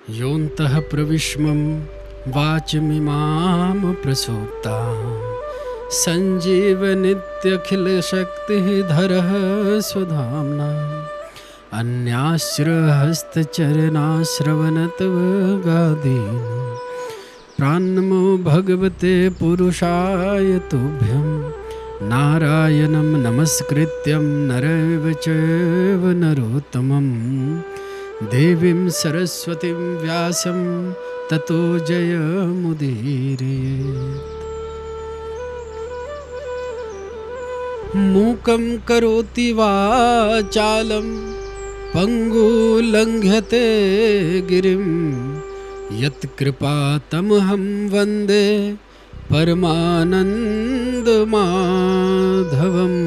योऽन्तः प्रविश्वं वाचमिमां प्रसूप्तां सञ्जीवनित्यखिलशक्तिधरः स्वधाम्ना अन्याश्रहस्तचरणाश्रवणतव गादीन् प्राणनमो भगवते पुरुषाय तुभ्यं नारायणं नमस्कृत्यं नरैव चैव नरोत्तमं देवीं सरस्वतीं व्यासं ततो जयमुदीरयेत्। मूकं करोति वाचालं पङ्गुलङ्घ्यते गिरिं यत्कृपातमहं वन्दे परमानन्दमाधवम्।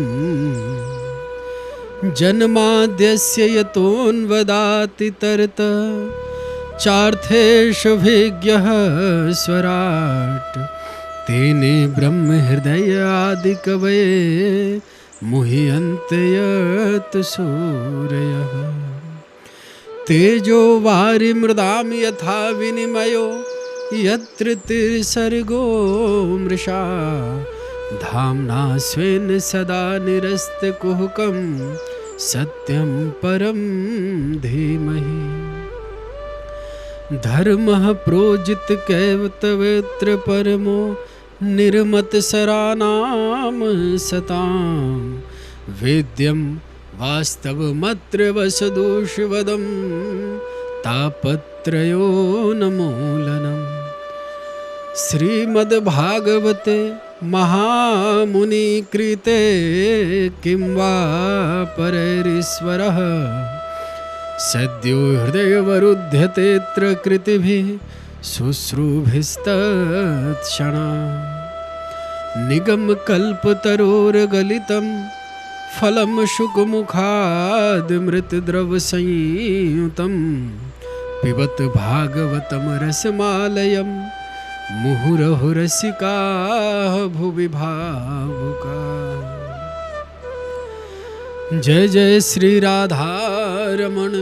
जन्माद्यस्य यतोऽन्वदाति तरत चार्थेष्वभिज्ञः स्वराट् तेने ब्रह्महृदयादिकवये मुह्यन्ते यत् सूरयः। तेजो वारिमृदां यथा विनिमयो यत्र त्रिसर्गो मृषा धाम्ना स्वेन सदा निरस्तकुहकं सत्यं परं धीमहि। धर्मः प्रोजितकैवतवेत्र परमो निर्मतसराणां सतां वेद्यं वास्तवमत्र वसदोषवदं तापत्रयोन्मूलनम्। श्रीमद्भागवते महामुनिकृते किं वा परैरीश्वरः सद्यो हृदयवरुध्यतेऽत्र कृतिभिः शुश्रूभिस्तत्क्षणात्। निगमकल्पतरोर्गलितं फलं शुकमुखादमृतद्रवसंयुतं पिबत भागवतं रसमालयं मुहुरहु रसिकाः भुवि भावुकाः। जय जय श्री राधारमण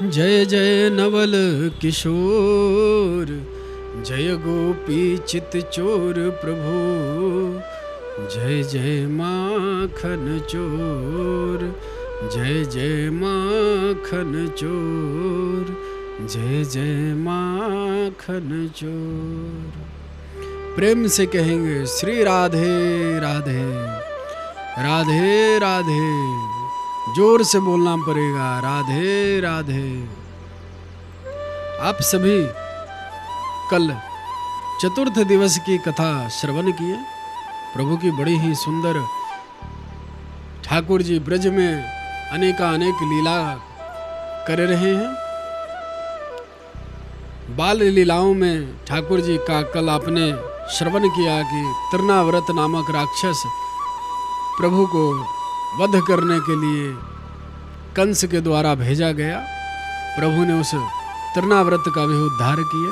जय जय नवल किशोर जय गोपी चित चोर प्रभु जय जय माखन चोर जय जय माखन चोर जय जय माखन चोर। प्रेम से कहेंगे श्री राधे राधे राधे राधे। जोर से बोलना पड़ेगा राधे राधे। आप सभी कल चतुर्थ दिवस की कथा श्रवण किए। प्रभु की बड़ी ही सुंदर ठाकुर जी ब्रज में अनेक लीला कर रहे हैं। बाल लीलाओं में ठाकुर जी का कल आपने श्रवण किया कि तृणाव्रत नामक राक्षस प्रभु को वध करने के लिए कंस के द्वारा भेजा गया। प्रभु ने उस तृणाव्रत का भी उद्धार किया।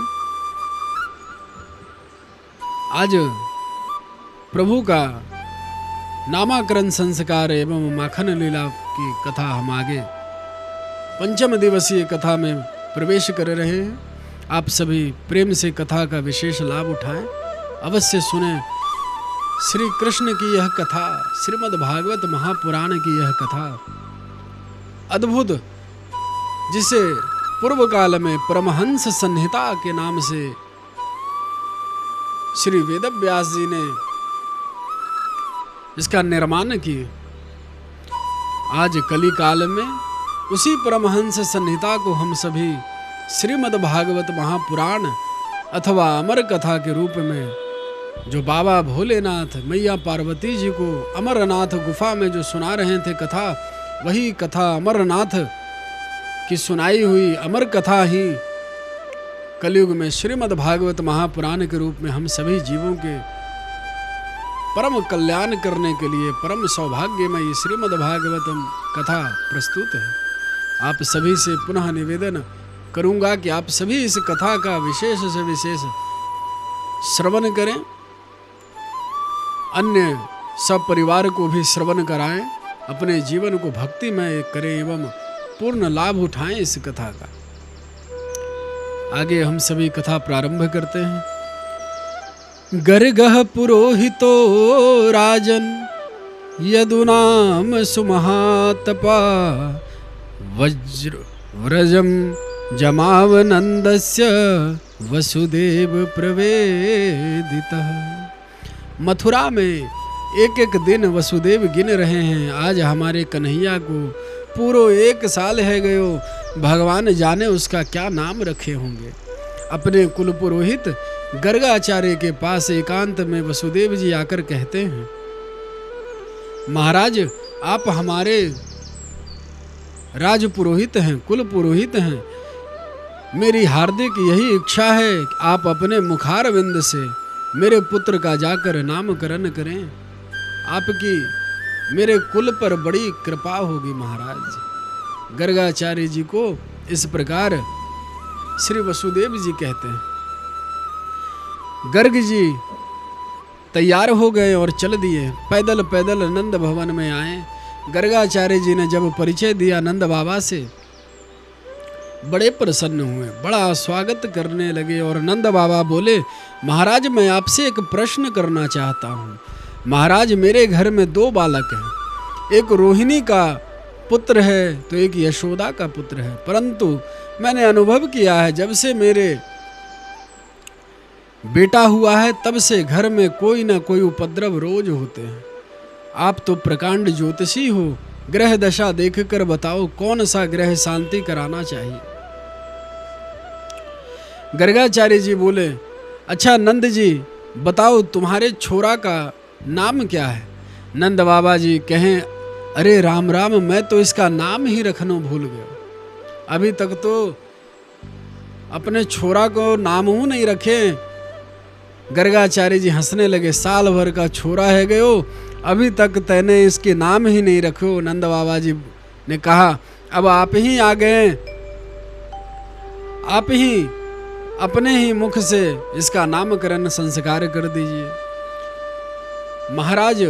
आज प्रभु का नामाकरण संस्कार एवं माखन लीला की कथा हम आगे पंचम दिवसीय कथा में प्रवेश कर रहे हैं। आप सभी प्रेम से कथा का विशेष लाभ उठाएं, अवश्य सुने। श्री कृष्ण की यह कथा, श्रीमद् भागवत महापुराण की यह कथा अद्भुत, जिसे पूर्व काल में परमहंस संहिता के नाम से श्री वेदव्यास जी ने इसका निर्माण किए। आज कली काल में उसी परमहंस संहिता को हम सभी श्रीमद् भागवत महापुराण अथवा अमर कथा के रूप में, जो बाबा भोलेनाथ मैया पार्वती जी को अमरनाथ गुफा में जो सुना रहे थे कथा, वही कथा अमरनाथ की सुनाई हुई अमर कथा ही कलयुग में श्रीमद् भागवत महापुराण के रूप में हम सभी जीवों के परम कल्याण करने के लिए परम सौभाग्यमयी श्रीमद् भागवतम कथा प्रस्तुत है। आप सभी से पुनः निवेदन करूंगा कि आप सभी इस कथा का विशेष से विशेष श्रवण करें, अन्य सब परिवार को भी श्रवण कराएं, अपने जीवन को भक्तिमय करें एवं पूर्ण लाभ उठाएं इस कथा का। आगे हम सभी कथा प्रारंभ करते हैं। गर्गः पुरोहितो राजन यदुनाम सुमहातपा वज्र व्रजम जमावनंदस्य वसुदेव प्रवेदितः। मथुरा में एक एक दिन वसुदेव गिन रहे हैं। आज हमारे कन्हैया को पूरो 1 साल है गयो, भगवान जाने उसका क्या नाम रखे होंगे। अपने कुल पुरोहित गर्गाचार्य के पास एकांत में वसुदेव जी आकर कहते हैं, महाराज आप हमारे राज पुरोहित हैं, कुल पुरोहित हैं। मेरी हार्दिक यही इच्छा है कि आप अपने मुखारविंद से मेरे पुत्र का जाकर नामकरण करें। आपकी मेरे कुल पर बड़ी कृपा होगी महाराज। गर्गाचार्य जी को इस प्रकार श्री वसुदेव जी कहते हैं। गर्ग जी तैयार हो गए और चल दिए। पैदल पैदल नंद भवन में आए। गर्गाचार्य जी ने जब परिचय दिया नंद बाबा से, बड़े प्रसन्न हुए, बड़ा स्वागत करने लगे। और नंद बाबा बोले, महाराज मैं आपसे एक प्रश्न करना चाहता हूँ। महाराज मेरे घर में 2 बालक हैं, एक रोहिणी का पुत्र है तो एक यशोदा का पुत्र है, परंतु मैंने अनुभव किया है जब से मेरे बेटा हुआ है तब से घर में कोई ना कोई उपद्रव रोज होते हैं। आप तो प्रकांड ज्योतिषी हो, ग्रह दशा देखकर बताओ कौन सा ग्रह शांति कराना चाहिए। गर्गाचार्य जी बोले, अच्छा नंद जी बताओ तुम्हारे छोरा का नाम क्या है। नंद बाबा जी कहें, अरे राम राम, मैं तो इसका नाम ही रखना भूल गया। अभी तक तो अपने छोरा को नाम ही नहीं रखे। गर्गाचार्य जी हंसने लगे, साल भर का छोरा है गयो, अभी तक तैने इसके नाम ही नहीं रखो। नंद बाबा जी ने कहा, अब आप ही आ गए, आप ही अपने ही मुख से इसका नामकरण संस्कार कर दीजिए। महाराज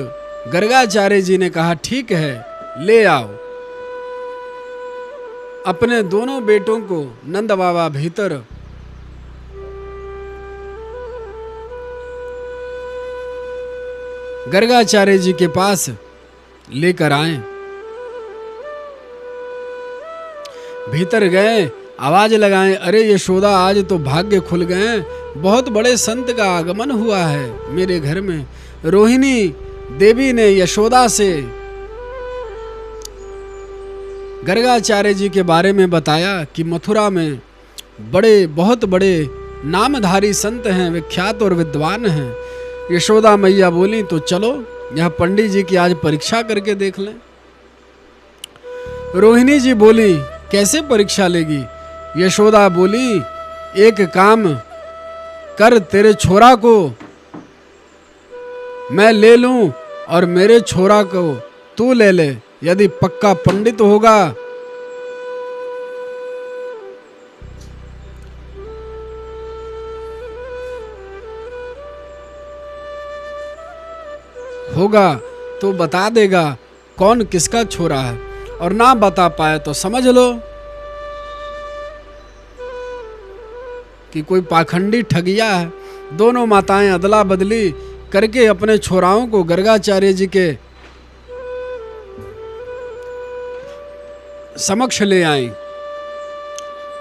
गर्गाचार्य जी ने कहा, ठीक है ले आओ। अपने दोनों बेटों को नंद बाबा भीतर गर्गाचार्य जी के पास लेकर आए। भीतर गए, आवाज लगाएं, अरे यशोदा आज तो भाग्य खुल गए, बहुत बड़े संत का आगमन हुआ है मेरे घर में। रोहिणी देवी ने यशोदा से गर्गाचार्य जी के बारे में बताया कि मथुरा में बहुत बड़े नामधारी संत हैं, विख्यात और विद्वान हैं। यशोदा मैया बोली, तो चलो यह पंडित जी की आज परीक्षा करके देख लें। रोहिणी जी बोली, कैसे परीक्षा लेगी। यशोदा बोली, एक काम कर, तेरे छोरा को मैं ले लूं और मेरे छोरा को तू ले ले, यदि पक्का पंडित होगा तो बता देगा कौन किसका छोरा है, और ना बता पाए तो समझ लो कि कोई पाखंडी ठगिया है। दोनों माताएं अदला बदली करके अपने छोराओं को गर्गाचार्य जी के समक्ष ले आई।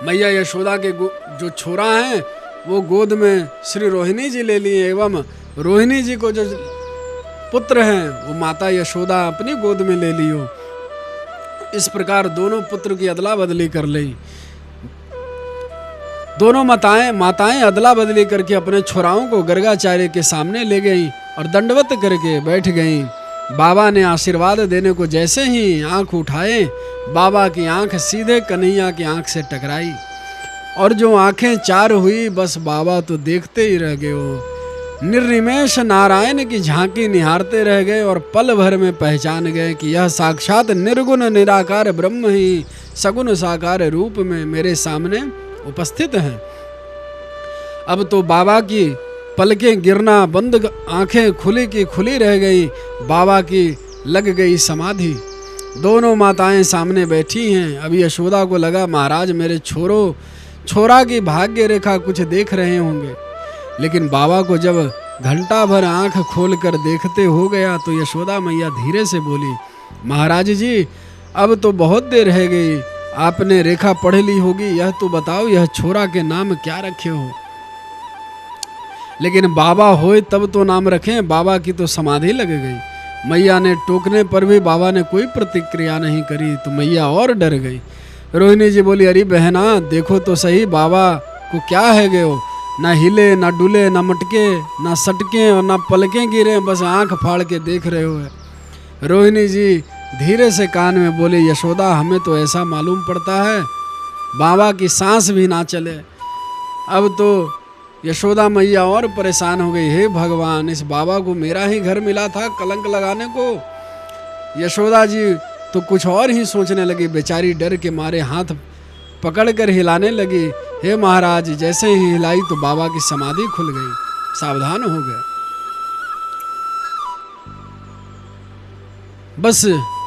मैया यशोदा के जो छोरा हैं वो गोद में श्री रोहिणी जी ले लिए, एवं रोहिणी जी को जो पुत्र हैं वो माता यशोदा अपनी गोद में ले लियो। इस प्रकार दोनों पुत्र की अदला बदली कर ली। दोनों माताएं अदला बदली करके अपने छोराओं को गर्गाचार्य के सामने ले गई और दंडवत करके बैठ गई। बाबा ने आशीर्वाद देने को जैसे ही आंख उठाए, बाबा की आंख सीधे कन्हैया की आंख से टकराई, और जो आंखें 4 हुई, बस बाबा तो देखते ही रह गए। हो निर्निमेष नारायण की झांकी निहारते रह गए और पल भर में पहचान गए कि यह साक्षात निर्गुण निराकार ब्रह्म ही सगुण साकार रूप में मेरे सामने उपस्थित हैं। अब तो बाबा की पलकें गिरना बंद, आंखें खुली की खुली रह गई, बाबा की लग गई समाधि। दोनों माताएं सामने बैठी हैं। अभी यशोदा को लगा, महाराज मेरे छोरा की भाग्य रेखा कुछ देख रहे होंगे। लेकिन बाबा को जब घंटा भर आंख खोलकर देखते हो गया तो यशोदा मैया धीरे से बोली, महाराज जी अब तो बहुत देर रह गई, आपने रेखा पढ़ ली होगी, यह तो बताओ यह छोरा के नाम क्या रखे हो। लेकिन बाबा होए तब तो नाम रखें, बाबा की तो समाधि लग गई। मैया ने टोकने पर भी बाबा ने कोई प्रतिक्रिया नहीं करी तो मैया और डर गई। रोहिणी जी बोली, अरे बहना देखो तो सही बाबा को क्या है गए हो, ना हिले ना डुले ना मटके ना सटके और ना पलकें गिरे, बस आंख फाड़ के देख रहे हो। रोहिणी जी धीरे से कान में बोले, यशोदा हमें तो ऐसा मालूम पड़ता है बाबा की सांस भी ना चले। अब तो यशोदा मैया और परेशान हो गई, हे भगवान इस बाबा को मेरा ही घर मिला था कलंक लगाने को। यशोदा जी तो कुछ और ही सोचने लगी, बेचारी डर के मारे हाथ पकड़कर हिलाने लगी। हे महाराज जैसे ही हिलाई तो बाबा की समाधि खुल गई, सावधान हो गए। बस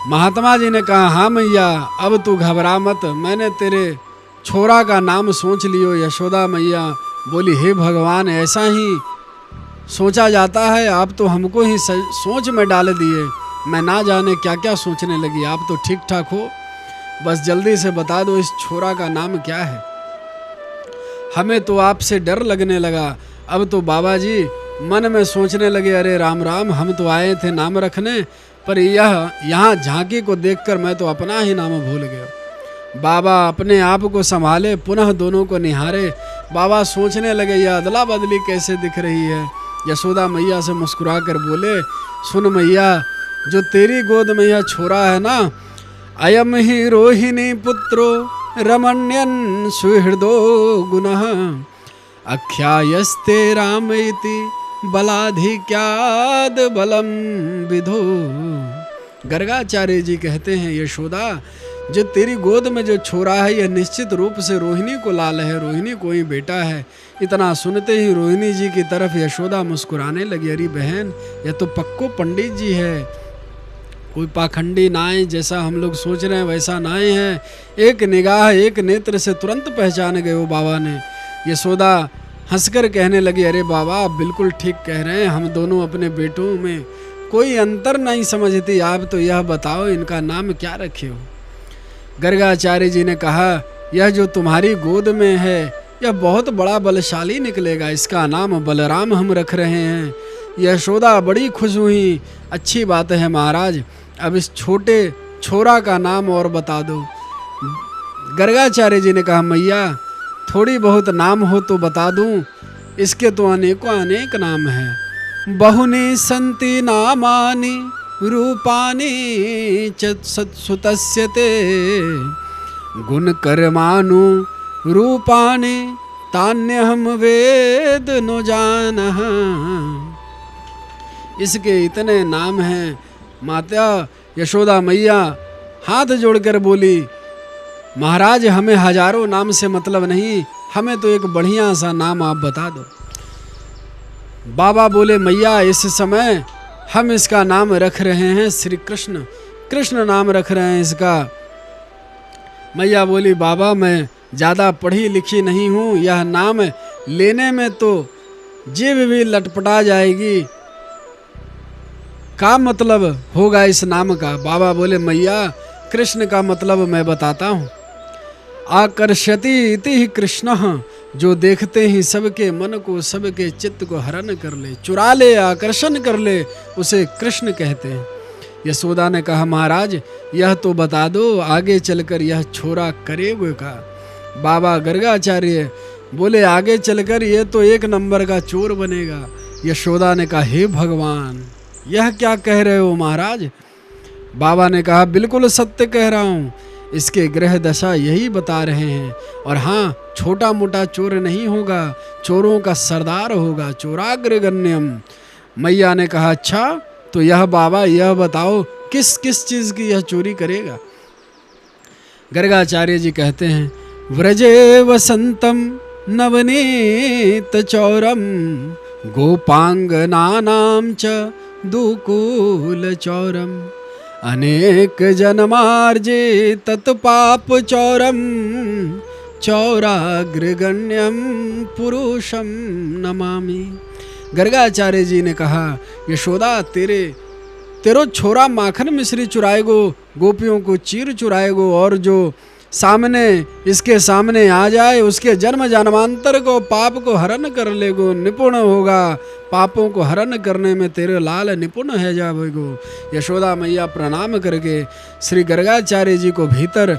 महात्मा जी ने कहा, हाँ मैया अब तू घबरा मत, मैंने तेरे छोरा का नाम सोच लियो। यशोदा मैया बोली, हे भगवान ऐसा ही सोचा जाता है, आप तो हमको ही सोच में डाल दिए, मैं ना जाने क्या क्या सोचने लगी, आप तो ठीक ठाक हो, बस जल्दी से बता दो इस छोरा का नाम क्या है। हमें तो आपसे डर लगने लगा। अब तो बाबा जी मन में सोचने लगे, अरे राम राम हम तो आए थे नाम रखने, पर यहाँ झांकी को देखकर मैं तो अपना ही नाम भूल गया। बाबा अपने आप को संभाले, पुनः दोनों को निहारे। बाबा सोचने लगे यह अदला बदली कैसे दिख रही है। यशोदा मैया से मुस्कुरा कर बोले, सुन मैया जो तेरी गोद में यह छोरा है ना, अयम ही रोहिणी पुत्रो रमण्यन सुहृदो गुणः अख्यायस्ते राम इति बलाधिक्याद बलम विधो। गर्गाचार्य जी कहते हैं, यशोदा जो तेरी गोद में जो छोरा है यह निश्चित रूप से रोहिणी को लाल है, रोहिणी को ही बेटा है। इतना सुनते ही रोहिणी जी की तरफ यशोदा मुस्कुराने लगी, अरे बहन यह तो पक्को पंडित जी है, कोई पाखंडी नाय जैसा हम लोग सोच रहे हैं वैसा नाय है। एक निगाह एक नेत्र से तुरंत पहचान गए वो बाबा ने। यशोदा हंसकर कहने लगी, अरे बाबा आप बिल्कुल ठीक कह रहे हैं, हम दोनों अपने बेटों में कोई अंतर नहीं समझती, आप तो यह बताओ इनका नाम क्या रखे हो। गर्गाचार्य जी ने कहा, यह जो तुम्हारी गोद में है यह बहुत बड़ा बलशाली निकलेगा, इसका नाम बलराम हम रख रहे हैं। यशोदा बड़ी खुश हुई, अच्छी बात है महाराज, अब इस छोटे छोरा का नाम और बता दो। गर्गाचार्य जी ने कहा, मैया थोड़ी बहुत नाम हो तो बता दूं, इसके तो अनेकों अनेक नाम हैं। बहुनी संति नामानि रूपानि च सुतस्य ते गुण कर्मानु रूपानि तान्यहम वेद नो जानः। इसके इतने नाम हैं। माता यशोदा मैया हाथ जोड़कर बोली, महाराज हमें हजारों नाम से मतलब नहीं, हमें तो एक बढ़िया सा नाम आप बता दो। बाबा बोले, मैया इस समय हम इसका नाम रख रहे हैं श्री कृष्ण, कृष्ण नाम रख रहे हैं इसका। मैया बोली, बाबा मैं ज़्यादा पढ़ी लिखी नहीं हूँ, यह नाम लेने में तो जीभ भी लटपटा जाएगी, क्या मतलब होगा इस नाम का। बाबा बोले, मैया कृष्ण का मतलब मैं बताता हूँ। आकर्षति इति ही कृष्ण, जो देखते ही सबके मन को सबके चित्त को हरण कर ले, चुरा ले, आकर्षण कर ले, उसे कृष्ण कहते हैं। यशोदा ने कहा, महाराज यह तो बता दो आगे चलकर यह छोरा करेगा का। बाबा गर्गाचार्य बोले, आगे चलकर यह तो एक नंबर का चोर बनेगा। यशोदा ने कहा, हे भगवान यह क्या कह रहे हो महाराज। बाबा ने कहा, बिल्कुल सत्य कह रहा हूँ, इसके ग्रह दशा यही बता रहे हैं। और हाँ, छोटा मोटा चोर नहीं होगा, चोरों का सरदार होगा, चोराग्रगण्यम। मैया ने कहा, अच्छा तो यह बाबा यह बताओ किस किस चीज की यह चोरी करेगा। गर्गाचार्य जी कहते हैं, व्रजे वसंतम नवनीत चौरम गोपांगनानां च दुकूल चौरम अनेक जन्मार्जे तत्पाप चौरम चौराग्रगण्यम पुरुषम नमामि। गर्गाचार्य जी ने कहा, यशोदा तेरो छोरा माखन मिश्री चुराएगो, गोपियों को चीर चुराएगो, और जो इसके सामने आ जाए उसके जन्म जन्मांतर को पाप को हरण कर लेगो, निपुण होगा, पापों को हरण करने में तेरे लाल निपुण है जावेगो। यशोदा मैया प्रणाम करके श्री गर्गाचार्य जी को भीतर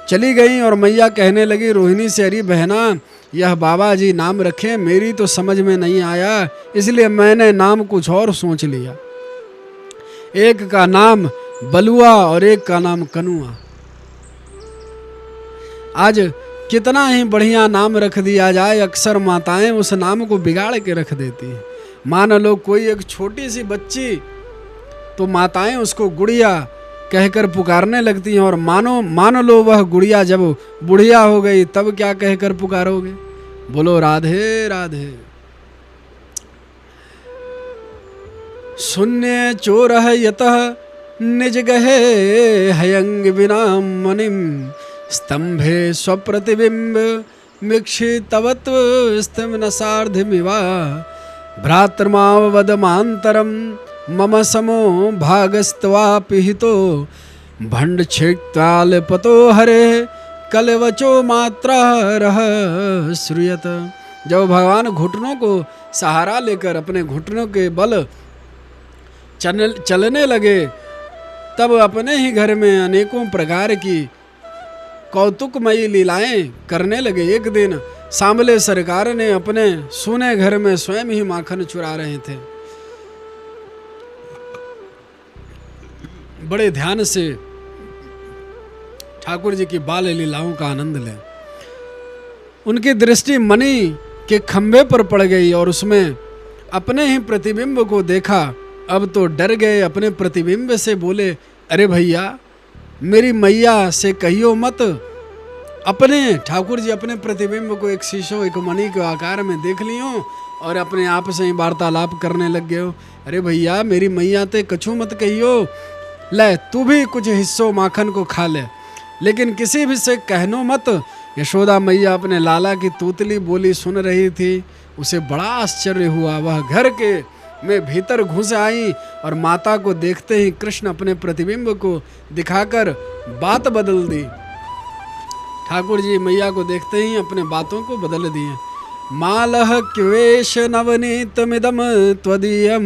चली गई और मैया कहने लगी रोहिणी से, अरे बहना, यह बाबा जी नाम रखे, मेरी तो समझ में नहीं आया, इसलिए मैंने नाम कुछ और सोच लिया। एक का नाम बलुआ और एक का नाम कनुआ। आज कितना ही बढ़िया नाम रख दिया जाए, अक्सर माताएं उस नाम को बिगाड़ के रख देती हैं। मान लो कोई एक छोटी सी बच्ची, तो माताएं उसको गुड़िया कहकर पुकारने लगती हैं, और मान लो वह गुड़िया जब बुढ़िया हो गई तब क्या कहकर पुकारोगे? बोलो राधे राधे। शून्य चोर यतः निज गहे हयंग विना मनिम, स्तंभे स्वप्रतिबिंब मीक्षितवत् स्तम्न सार्धमिवा, भ्रातृमावदमान्तरं मम समो भागस्त्वापिहितो, भंड छिक्तालपतो हरे कलवचो मात्रा रह श्रूयत। जब भगवान घुटनों को सहारा लेकर अपने घुटनों के बल चलने लगे, तब अपने ही घर में अनेकों प्रकार की कौतुकमयी लीलाएं करने लगे। एक दिन सांबले सरकार ने अपने सूने घर में स्वयं ही माखन चुरा रहे थे। बड़े ध्यान से ठाकुर जी की बाल लीलाओं का आनंद लें। उनकी दृष्टि मणि के खंभे पर पड़ गई और उसमें अपने ही प्रतिबिंब को देखा। अब तो डर गए, अपने प्रतिबिंब से बोले, अरे भैया, मेरी मैया से कहियो मत। अपने ठाकुर जी अपने प्रतिबिंब को एक शीशो, एक मणि के आकार में देख लियो और अपने आप से ही वार्तालाप करने लग गए हो। अरे भैया, मेरी मैया ते कछु मत कहियो, ले तू भी कुछ हिस्सों माखन को खा ले, लेकिन किसी भी से कहनो मत। यशोदा मैया अपने लाला की तूतली बोली सुन रही थी। उसे बड़ा आश्चर्य हुआ। वह घर के में भीतर घुस आई और माता को देखते ही कृष्ण अपने प्रतिबिंब को दिखाकर बात बदल दी। ठाकुर जी मैया को देखते ही अपने बातों को बदल दिए। मालह क्वेश नवनीत मिदम त्वदीयम,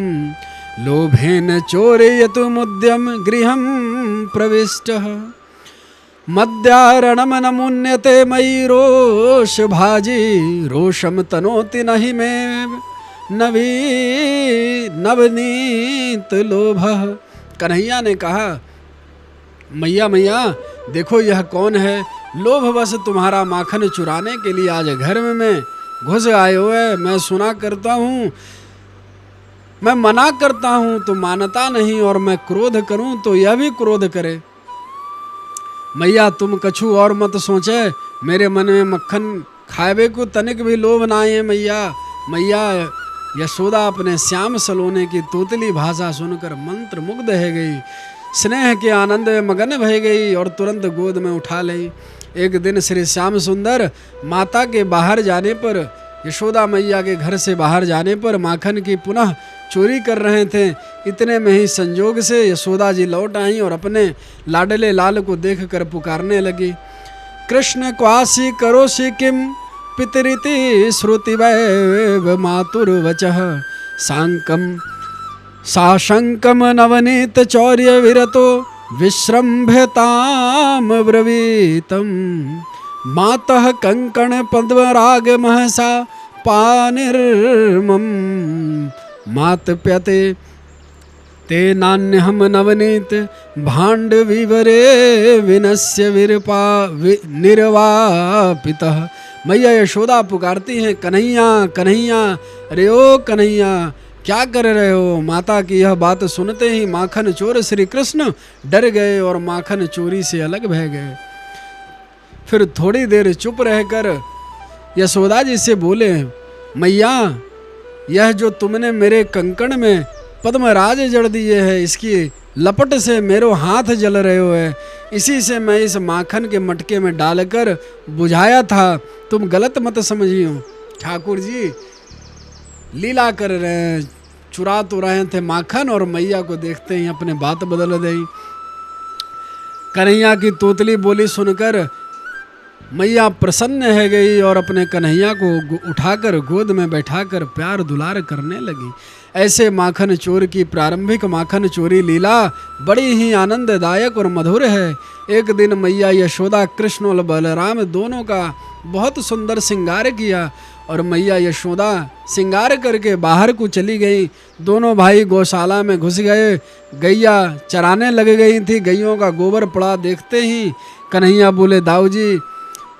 लोभेन चोरयतु मुद्यम गृहं प्रविष्टः, मद्यारणम न मुन्यते मयि रोष भाजी, रोषम तनोति नहि मे नवनीत लोभ। कन्हैया ने कहा, मैया मैया देखो यह कौन है, लोभवश तुम्हारा माखन चुराने के लिए आज घर में घुस आए हुए। मैं सुना करता हूँ, मैं मना करता हूँ तो मानता नहीं, और मैं क्रोध करूँ तो यह भी क्रोध करे। मैया तुम कछु और मत सोचे, मेरे मन में मक्खन खावे को तनिक भी लोभ ना है। मैया यशोदा अपने श्याम सलोने की तोतली भाषा सुनकर मंत्र मुग्ध है गई, स्नेह के आनंद में मगन भय गई और तुरंत गोद में उठा ली। एक दिन श्री श्याम सुंदर माता के बाहर जाने पर, यशोदा मैया के घर से बाहर जाने पर माखन की पुनः चोरी कर रहे थे। इतने में ही संजोग से यशोदा जी लौट आई और अपने लाडले लाल को देखकर पुकारने लगी, कृष्ण क्वासी करोषि किम पितरिति श्रुतिवैव मातुर्वचः, सांकम साशंकम नवनीत चौर्य विरतो विश्रम्भताम ब्रवीतम, मातः कंकण पद्मराग महसा पानिर्मम, मात प्यते ते नान्यहम नवनीत भाण्ड विवरे विनस्य विरपा निर्वापितः। मैया यशोदा पुकारती हैं, कन्हैया कन्हैया, अरे ओ कन्हैया क्या कर रहे हो। माता की यह बात सुनते ही माखन चोर श्री कृष्ण डर गए और माखन चोरी से अलग बह गए। फिर थोड़ी देर चुप रहकर यशोदा जी से बोले, मैया यह जो तुमने मेरे कंकण में पद्मराज जड़ दिए है, इसकी लपट से मेरो हाथ जल रहे हो है, इसी से मैं इस माखन के मटके में डालकर बुझाया था, तुम गलत मत समझियो। ठाकुर जी लीला कर रहे हैं, चुरा तो रहे थे माखन और मैया को देखते ही अपने बात बदल दी। कन्हैया की तोतली बोली सुनकर मैया प्रसन्न है गई और अपने कन्हैया को उठाकर गोद में बैठाकर प्यार दुलार करने लगी। ऐसे माखन चोर की प्रारंभिक माखन चोरी लीला बड़ी ही आनंददायक और मधुर है। एक दिन मैया यशोदा कृष्ण और बलराम दोनों का बहुत सुंदर श्रृंगार किया और मैया यशोदा श्रृंगार करके बाहर को चली गई। दोनों भाई गौशाला में घुस गए, गैया चराने लग गई थी। गैयों का गोबर पड़ा देखते ही कन्हैया बोले, दाऊ जी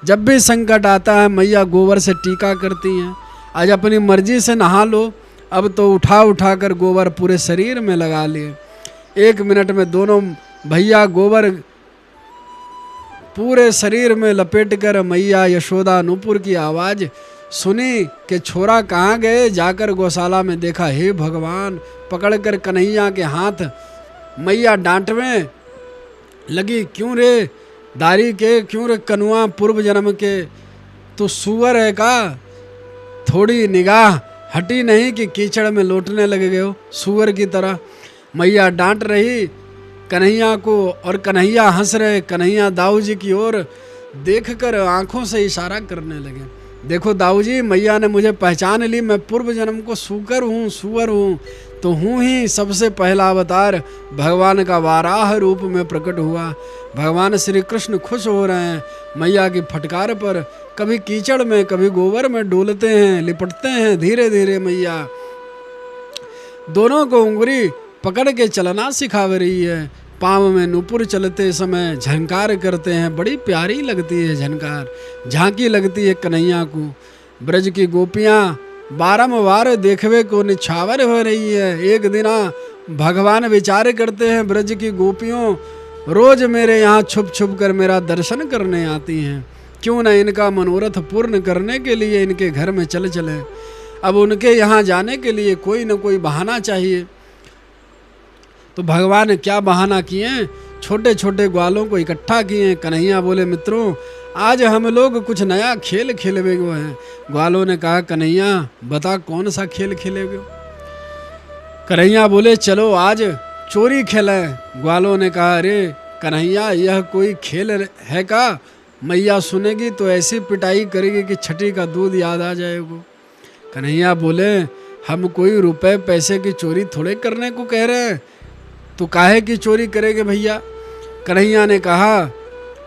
जब भी संकट आता है मैया गोबर से टीका करती हैं, आज अपनी मर्जी से नहा लो। अब तो उठा कर गोबर पूरे शरीर में लगा लिए। 1 मिनट में दोनों भैया गोबर पूरे शरीर में लपेटकर मैया यशोदा नूपुर की आवाज़ सुनी कि छोरा कहाँ गए। जाकर गौशाला में देखा, हे भगवान, पकड़कर कन्हैया के हाथ मैया डांटने लगी, क्यों रे दारी के, क्यों रे कनुआ पूर्व जन्म के, तो सुअर है का, थोड़ी निगाह हटी नहीं कि कीचड़ में लौटने लगे गए हो सुअर की तरह। मैया डांट रही कन्हैया को और कन्हैया हंस रहे। कन्हैया दाऊ जी की ओर देखकर आंखों से इशारा करने लगे, देखो दाऊ जी मैया ने मुझे पहचान ली, मैं पूर्व जन्म को सुअर हूँ, तो हूँ ही सबसे पहला अवतार भगवान का वाराह रूप में प्रकट हुआ। भगवान श्री कृष्ण खुश हो रहे हैं मैया की फटकार पर, कभी कीचड़ में कभी गोबर में डोलते हैं, लिपटते हैं। धीरे धीरे मैया दोनों को उंगली पकड़ के चलना सिखा रही है। पाँव में नूपुर चलते समय झंकार करते हैं, बड़ी प्यारी लगती है झंकार, झांकी लगती है कन्हैया को। ब्रज की गोपियाँ बारंबार देखवे को निछावर हो रही है। एक दिन भगवान विचार करते हैं, ब्रज की गोपियों रोज मेरे यहाँ छुप छुप कर मेरा दर्शन करने आती हैं, क्यों न इनका मनोरथ पूर्ण करने के लिए इनके घर में चले। अब उनके यहाँ जाने के लिए कोई न कोई बहाना चाहिए। तो भगवान क्या बहाना किए, छोटे छोटे ग्वालों को इकट्ठा किए। कन्हैया बोले, मित्रों आज हम लोग कुछ नया खेल खेलेगे हैं। ग्वालों ने कहा, कन्हैया बता कौन सा खेल खेलेगे। कन्हैया बोले, चलो आज चोरी खेलें। ग्वालों ने कहा, अरे कन्हैया यह कोई खेल है का, मैया सुनेगी तो ऐसी पिटाई करेगी कि छठी का दूध याद आ जाएगा। कन्हैया बोले, हम कोई रुपए पैसे की चोरी थोड़े करने को कह रहे हैं, तो काहे की चोरी करेंगे भैया। कन्हैया ने कहा,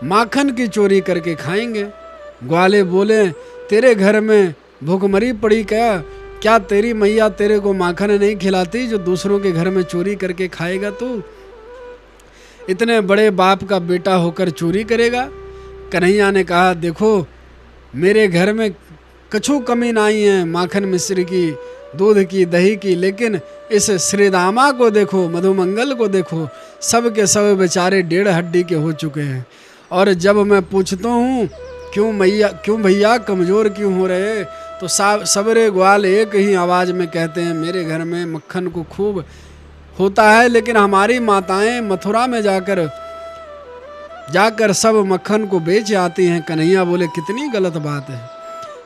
माखन की चोरी करके खाएंगे। ग्वाले बोले, तेरे घर में भूखमरी पड़ी क्या तेरी मैया तेरे को माखन नहीं खिलाती जो दूसरों के घर में चोरी करके खाएगा तू। इतने बड़े बाप का बेटा होकर चोरी करेगा। कन्हैया ने कहा, देखो मेरे घर में कछु कमी नहीं है माखन मिश्री की, दूध की, दही की, लेकिन इस श्रीदामा को देखो, मधुमंगल को देखो, सब के सब बेचारे 1.5 हड्डी के हो चुके हैं। और जब मैं पूछता हूँ क्यों भैया कमज़ोर क्यों हो रहे, तो सबरे ग्वाल एक ही आवाज़ में कहते हैं, मेरे घर में मक्खन को खूब होता है, लेकिन हमारी माताएं मथुरा में जाकर सब मक्खन को बेच आती हैं। कन्हैया बोले, कितनी गलत बात है,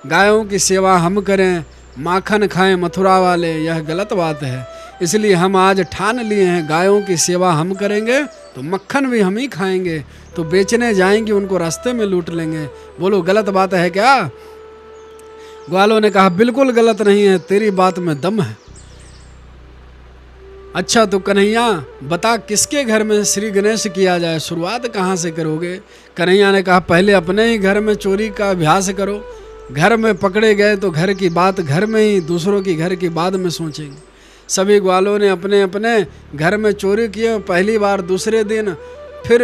गायों की सेवा हम करें, माखन खाएं मथुरा वाले, यह गलत बात है। इसलिए हम आज ठान लिए हैं, गायों की सेवा हम करेंगे तो मक्खन भी हम ही खाएंगे, तो बेचने जाएंगे उनको रास्ते में लूट लेंगे। बोलो गलत बात है क्या। ग्वालों ने कहा, बिल्कुल गलत नहीं है, तेरी बात में दम है। अच्छा तो कन्हैया बता किसके घर में श्री गणेश किया जाए, शुरुआत कहाँ से करोगे। कन्हैया ने कहा, पहले अपने ही घर में चोरी का अभ्यास करो, घर में पकड़े गए तो घर की बात घर में ही, दूसरों की घर की बाद में सोचेंगे। सभी ग्वालों ने अपने अपने घर में चोरी किए। पहली बार दूसरे दिन फिर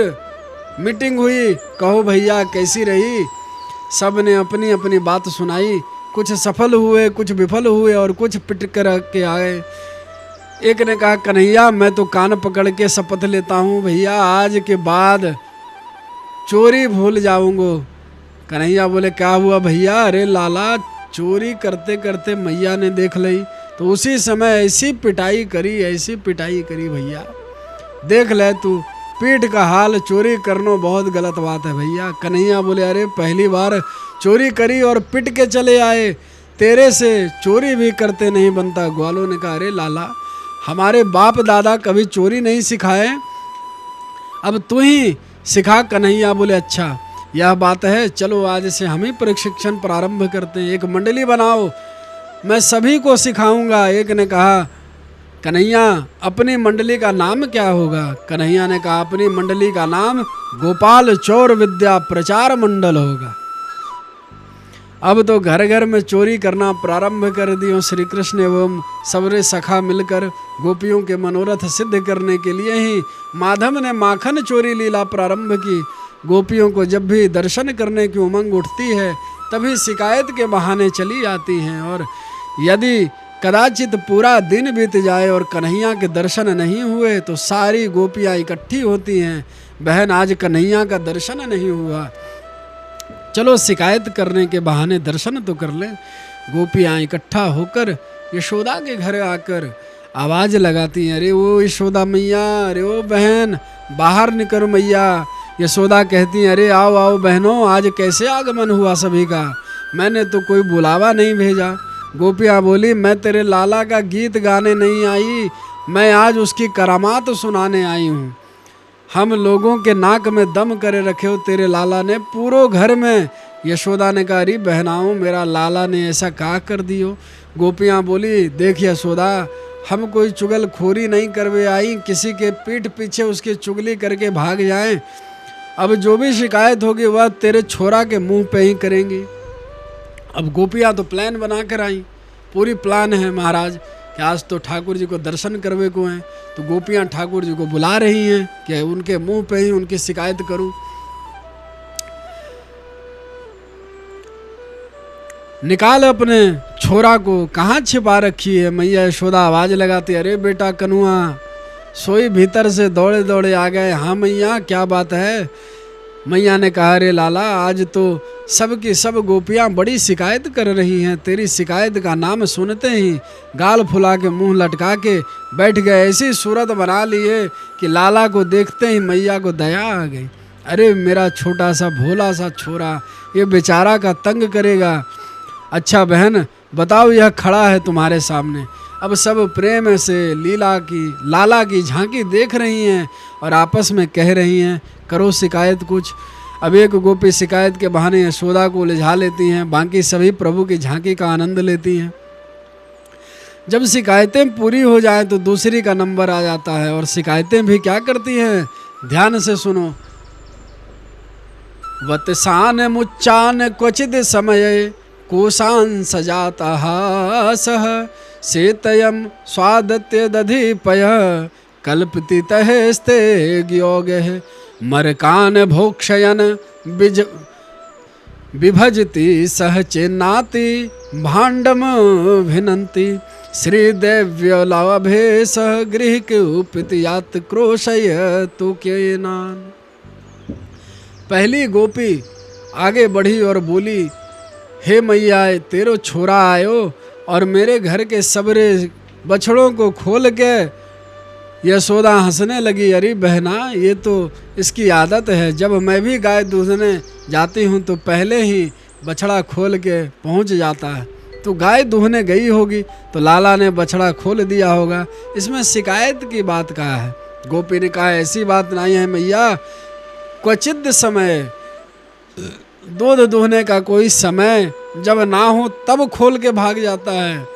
मीटिंग हुई, कहो भैया कैसी रही। सब ने अपनी अपनी बात सुनाई, कुछ सफल हुए, कुछ विफल हुए और कुछ पिट कर के आए। एक ने कहा, कन्हैया मैं तो कान पकड़ के शपथ लेता हूँ भैया, आज के बाद चोरी भूल जाऊंगा। कन्हैया बोले, क्या हुआ भैया। अरे लाला, चोरी करते करते मैया ने देख ली, तो उसी समय ऐसी पिटाई करी भैया, देख ले तू, पीठ का हाल, चोरी करनो बहुत गलत बात है भैया। कन्हैया बोले अरे पहली बार चोरी करी और पिट के चले आए, तेरे से चोरी भी करते नहीं बनता। ग्वालों ने कहा अरे लाला, हमारे बाप दादा कभी चोरी नहीं सिखाए, अब तू ही सिखा। कन्हैया बोले अच्छा यह बात है, चलो आज से हम ही प्रशिक्षण प्रारंभ करते हैं, एक मंडली बनाओ, मैं सभी को सिखाऊंगा। एक ने कहा कन्हैया अपनी मंडली का नाम क्या होगा? कन्हैया ने कहा अपनी मंडली का नाम गोपाल चोर विद्या प्रचार मंडल होगा। अब तो घर घर में चोरी करना प्रारंभ कर दियो। श्री कृष्ण एवं सबरे सखा मिलकर गोपियों के मनोरथ सिद्ध करने के लिए ही माधव ने माखन चोरी लीला प्रारंभ की। गोपियों को जब भी दर्शन करने की उमंग उठती है तभी शिकायत के बहाने चली आती हैं, और यदि कदाचित पूरा दिन बीत जाए और कन्हैया के दर्शन नहीं हुए तो सारी गोपियाँ इकट्ठी होती हैं, बहन आज कन्हैया का दर्शन नहीं हुआ, चलो शिकायत करने के बहाने दर्शन तो कर लें। गोपियाँ इकट्ठा होकर यशोदा के घर आकर आवाज़ लगाती हैं, अरे वो यशोदा मैया, अरे वो बहन बाहर निकलो मैया। यशोदा कहती हैं अरे आओ आओ बहनों, आज कैसे आगमन हुआ सभी का, मैंने तो कोई बुलावा नहीं भेजा। गोपियाँ बोली मैं तेरे लाला का गीत गाने नहीं आई, मैं आज उसकी करामात सुनाने आई हूँ। हम लोगों के नाक में दम करे रखे हो तेरे लाला ने पूरो घर में। यशोदा ने कहा अरे बहनाओं, मेरा लाला ने ऐसा कहा कर दियो। गोपियाँ बोली देख यशोदा, हम कोई चुगलखोरी नहीं करवे आई, किसी के पीठ पीछे उसकी चुगली करके भाग जाएं। अब जो भी शिकायत होगी वह तेरे छोरा के मुंह पे ही करेंगी। अब गोपियाँ तो प्लान बना कर आई, पूरी प्लान है महाराज कि आज तो ठाकुर जी को दर्शन करवे को हैं, तो गोपियाँ ठाकुर जी को बुला रही हैं कि उनके मुंह पे ही उनकी शिकायत करूं। निकाल अपने छोरा को, कहाँ छिपा रखी है? मैया यशोदा आवाज लगाती अरे बेटा कनुआ, सोई भीतर से दौड़े दौड़े आ गए। हाँ मैया क्या बात है? मैया ने कहा अरे लाला, आज तो सब की सब गोपियाँ बड़ी शिकायत कर रही हैं, तेरी शिकायत का नाम सुनते ही गाल फुला के मुंह लटका के बैठ गए, ऐसी सूरत बना लिए कि लाला को देखते ही मैया को दया आ गई। अरे मेरा छोटा सा भोला सा छोरा, ये बेचारा का तंग करेगा। अच्छा बहन बताओ, यह खड़ा है तुम्हारे सामने। अब सब प्रेम से लाला की झांकी देख रही हैं और आपस में कह रही हैं करो शिकायत कुछ। अब एक गोपी शिकायत के बहाने यशोदा को उलझा लेती हैं, बाकी सभी प्रभु की झांकी का आनंद लेती हैं। जब शिकायतें पूरी हो जाएं तो दूसरी का नंबर आ जाता है, और शिकायतें भी क्या करती हैं ध्यान से सुनो। वतसान मुच्चान क्वचिद समय कोशान सजाता सह सेतयम स्वादत्य दधिपय कल्पति तहेस्ते ज्ञोगः मरकान भोक्षयन विभजति सह चेन्नाति भाण्डम भिनन्ति श्रीदेव्यलाभे सह गृह उपयात क्रोशय तो केनान। पहली गोपी आगे बढ़ी और बोली हे मैया, तेरो छोरा आयो और मेरे घर के सबरे बछड़ों को खोल के। यशोदा हंसने लगी, अरे बहना ये तो इसकी आदत है, जब मैं भी गाय दूधने जाती हूँ तो पहले ही बछड़ा खोल के पहुँच जाता है। तो गाय दूहने गई होगी तो लाला ने बछड़ा खोल दिया होगा, इसमें शिकायत की बात कहा है? गोपी ने कहा ऐसी बात नहीं है मैया, क्वचित समय, दूध दूहने का कोई समय जब ना हो तब खोल के भाग जाता है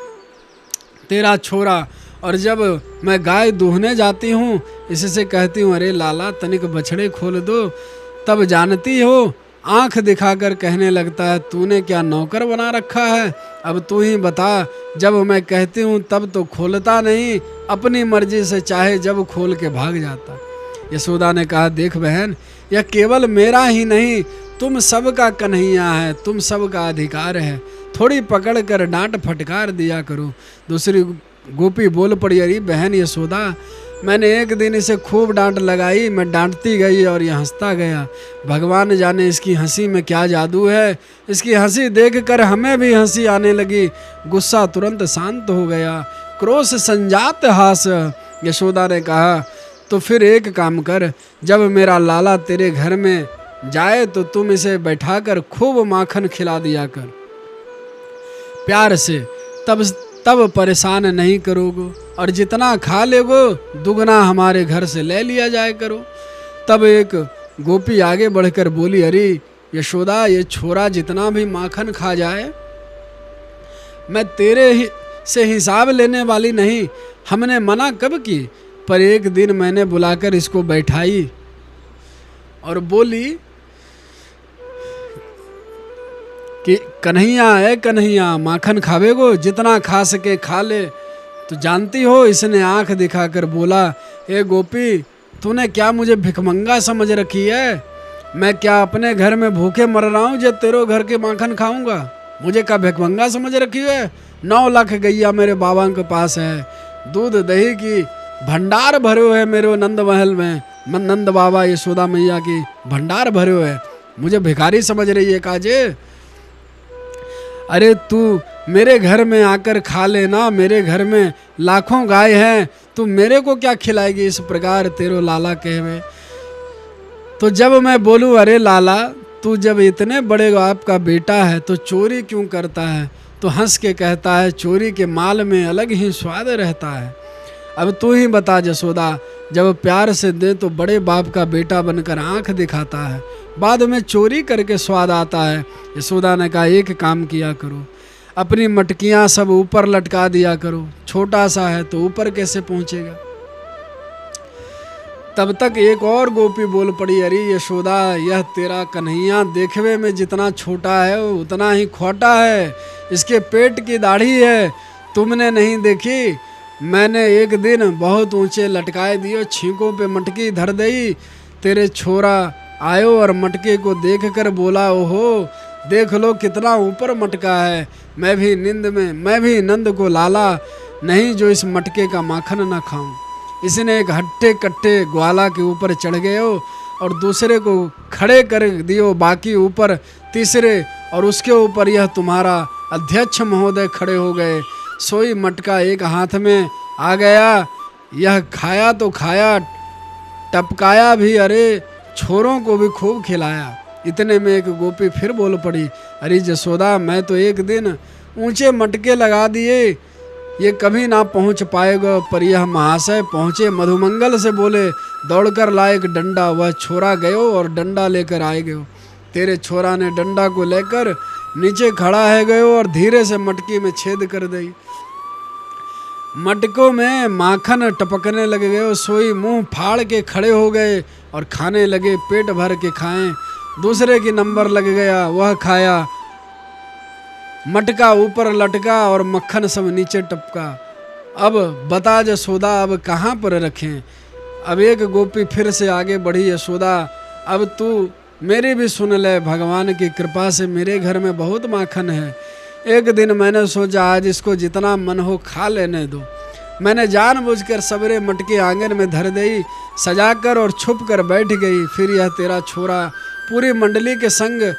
तेरा छोरा, और जब मैं गाय दूहने जाती हूँ इससे कहती हूँ अरे लाला तनिक बछड़े खोल दो, तब जानती हो आंख दिखाकर कहने लगता है तूने क्या नौकर बना रखा है, अब तू ही बता। जब मैं कहती हूँ तब तो खोलता नहीं, अपनी मर्जी से चाहे जब खोल के भाग जाता। यशोदा ने कहा देख बहन, यह केवल मेरा ही नहीं तुम सबका कन्हैया है, तुम सबका अधिकार है, थोड़ी पकड़ कर डांट फटकार दिया करो। दूसरी गोपी बोल पड़ी अरे बहन यशोदा, मैंने एक दिन इसे खूब डांट लगाई, मैं डांटती गई और यह हंसता गया, भगवान जाने इसकी हंसी में क्या जादू है। इसकी हंसी देखकर हमें भी हंसी आने लगी, गुस्सा तुरंत शांत हो गया, क्रोध संजात हास। यशोदा ने कहा तो फिर एक काम कर, जब मेरा लाला तेरे घर में जाए तो तुम इसे बैठाकर खूब माखन खिला दिया कर प्यार से, तब परेशान नहीं करोगे, और जितना खा लेगो दुगना हमारे घर से ले लिया जाए करो। तब एक गोपी आगे बढ़कर बोली, अरे यशोदा, ये छोरा जितना भी माखन खा जाए मैं तेरे से हिसाब लेने वाली नहीं। हमने मना कब की, पर एक दिन मैंने बुलाकर इसको बैठाई और बोली कि कन्हैया है कन्हैया, माखन खावेगो, जितना खा सके खा ले। तो जानती हो, इसने आंख दिखाकर बोला, ए गोपी, तूने क्या मुझे भिखमंगा समझ रखी है? मैं क्या अपने घर में भूखे मर रहा हूँ जब तेरे घर के माखन खाऊंगा? मुझे क्या भिखमंगा समझ रखी है? 9 लाख गैया मेरे बाबा के पास है, दूध दही की भंडार भरे है मेरे नंद महल में, नंद बाबा यशोदा मैया की भंडार भरे है, मुझे भिखारी समझ रही है काजे? अरे तू मेरे घर में आकर खा लेना, मेरे घर में लाखों गाय हैं, तू मेरे को क्या खिलाएगी? इस प्रकार तेरो लाला कहवे। तो जब मैं बोलूँ, अरे लाला, तू जब इतने बड़े बाप का बेटा है तो चोरी क्यों करता है? तो हंस के कहता है, चोरी के माल में अलग ही स्वाद रहता है। अब तू ही बता जसोदा, जब प्यार से दे तो बड़े बाप का बेटा बनकर आंख दिखाता है, बाद में चोरी करके स्वाद आता है। यशोदा ने कहा, एक काम किया करो, अपनी मटकियां सब ऊपर लटका दिया करो, छोटा सा है तो ऊपर कैसे पहुंचेगा? तब तक एक और गोपी बोल पड़ी, अरे यशोदा, यह तेरा कन्हैया देखवे में जितना छोटा है उतना ही खोटा है, इसके पेट की दाढ़ी है, तुमने नहीं देखी? मैंने एक दिन बहुत ऊंचे लटकाए दियो, छींकों पे मटकी धर दई, तेरे छोरा आयो और मटके को देख कर बोला, ओहो देख लो कितना ऊपर मटका है, मैं भी नंद को लाला नहीं जो इस मटके का माखन न खाऊं। इसने एक हट्टे कट्टे ग्वाला के ऊपर चढ़ गए और दूसरे को खड़े कर दियो, बाकी ऊपर तीसरे, और उसके ऊपर यह तुम्हारा अध्यक्ष महोदय खड़े हो गए। सोई मटका एक हाथ में आ गया, यह खाया तो खाया, टपकाया भी, अरे छोरों को भी खूब खिलाया। इतने में एक गोपी फिर बोल पड़ी, अरे जसोदा, मैं तो एक दिन ऊंचे मटके लगा दिए, ये कभी ना पहुंच पाएगा, पर यह महाशय पहुंचे। मधुमंगल से बोले, दौड़कर लाए एक डंडा, वह छोरा गयो और डंडा लेकर आए गयो। तेरे छोरा ने डंडा को लेकर नीचे खड़ा है गयो और धीरे से मटकी में छेद कर दी। मटकों में माखन टपकने लग गए, सोई मुंह फाड़ के खड़े हो गए और खाने लगे, पेट भर के खाएं। दूसरे की नंबर लग गया, वह खाया, मटका ऊपर लटका और मक्खन सब नीचे टपका। अब बता जसोदा, अब कहाँ पर रखें? अब एक गोपी फिर से आगे बढ़ी, यशोदा, अब तू मेरी भी सुन ले, भगवान की कृपा से मेरे घर में बहुत माखन है। एक दिन मैंने सोचा आज इसको जितना मन हो खा लेने दो। मैंने जानबूझकर सवेरे मटके आंगन में धर दी, सजाकर और छुप कर बैठ गई। फिर यह तेरा छोरा पूरी मंडली के संग